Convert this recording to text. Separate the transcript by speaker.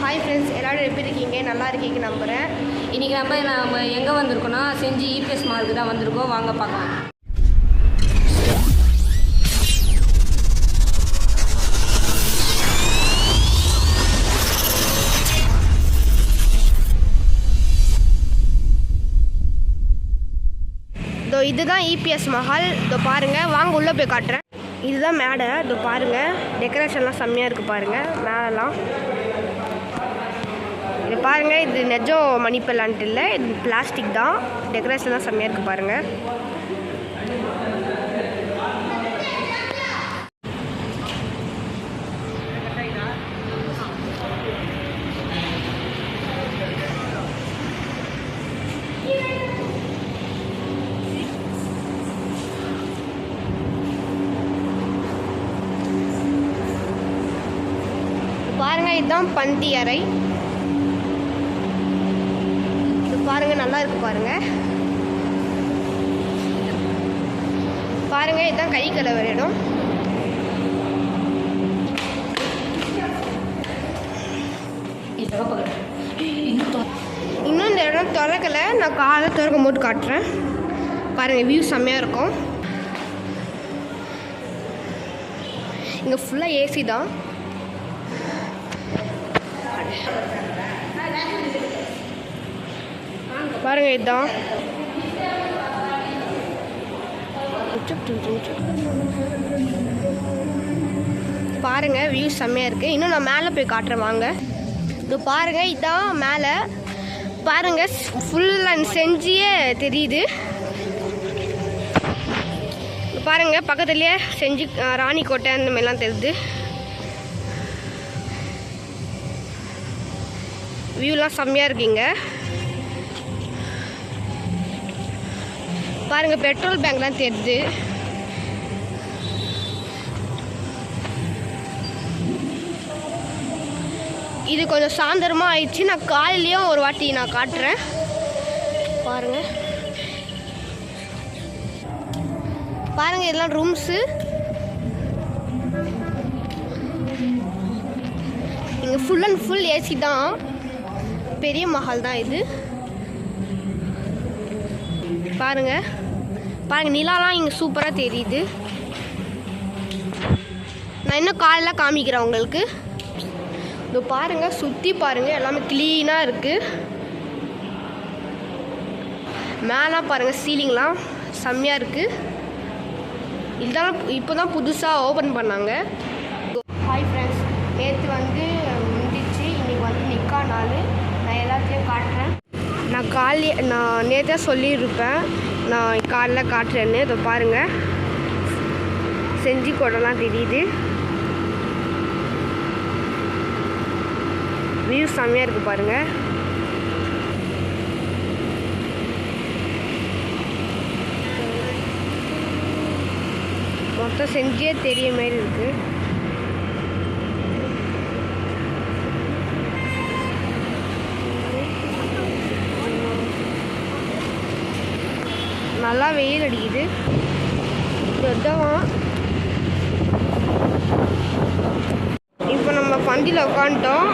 Speaker 1: Hi friends, எல்லோரும் எப்படி இருக்கீங்க? நல்லா இருக்கீங்க நம்புகிறேன்.
Speaker 2: இன்றைக்கி நம்ம எங்கே வந்திருக்கோன்னா செஞ்சி இபிஎஸ் மாலுக்கு தான் வந்திருக்கோம். வாங்க பார்க்கலாம்.
Speaker 1: இதுதான் இபிஎஸ் மஹால். பாருங்கள், வாங்க உள்ளே போய் காட்டுறேன். இதுதான் மேடை. பாருங்கள், டெக்கரேஷன்லாம் செம்மையாக இருக்குது. பாருங்கள் மேலெலாம் இது பாருங்கள். இது நெஜம் மணி பிளான்ட் இல்லை, இது பிளாஸ்டிக் தான். டெக்கரேஷன்லாம் செம்மையாக இருக்குது. பாருங்கள் பாருங்க, இதுதான் பந்தி அறை. பாருங்க, நல்லா இருக்கு. பாருங்க பாருங்க, இதுதான் கை கழுவுற இடம். இன்னும் இந்த இடம் திறக்கலை. நான் காலை திறக்கும் போது காட்டுறேன். பாருங்க, வியூ செம்மையாக இருக்கும். இங்கே ஃபுல்லாக ஏசி தான். பாருங்க, இதுதான் பாருங்க, வியூ செம்மையாக இருக்குது. இன்னும் நான் மேலே போய் காட்டுறேன் வாங்க. இது பாருங்க, இதுதான் மேலே. பாருங்க, ஃபுல் அண்ட் செஞ்சியே தெரியுது. பாருங்க, பக்கத்துலேயே செஞ்சி ராணிக்கோட்டை அந்த மாதிரிலாம் தெரியுது. வியூலாம் செம்மையாக இருக்குங்க. பாருங்க, பெட்ரோல் பேங்க்லாம் தெரியுது. இது கொஞ்சம் சாயந்தரமாக ஆயிடுச்சு. நான் காலையிலையும் ஒரு வாட்டி நான் காட்டுறேன். பாருங்க பாருங்க, இதெல்லாம் ரூம்ஸு. இங்கே ஃபுல் அண்ட் ஃபுல் ஏசி தான். பெரிய மஹால் தான் இது. பாருங்க பாருங்க, நிலாலாம் இங்கே சூப்பராக தெரியுது. நான் இன்னும் காலையில் காமிக்கிறேன் உங்களுக்கு. இது பாருங்க, சுற்றி பாருங்க, எல்லாமே க்ளீனாக இருக்குது. மேலே பாருங்க, சீலிங்லாம் செம்மையாக இருக்குது. இதெல்லாம் இப்போ தான் புதுசாக ஓப்பன் பண்ணாங்க. ஹாய் ஃப்ரெண்ட்ஸ், நேற்று முடிச்சு. இன்றைக்கி நிக்கா நாள். நான் எல்லாத்தையும் காட்டுறேன். நான் நேற்றே சொல்லியிருப்பேன் நான் காலைல காட்டுறேன்னு. இதை பாருங்கள், செஞ்சி கோட்டைலாம் தெரியுது. வியூ செம்மையாக இருக்குது. பாருங்கள், மொத்தம் செஞ்சியே தெரிய மாதிரி இருக்குது. நல்லா வெயில் அடிக்குது. இப்போ நம்ம பந்தியில் உட்காந்துட்டோம்.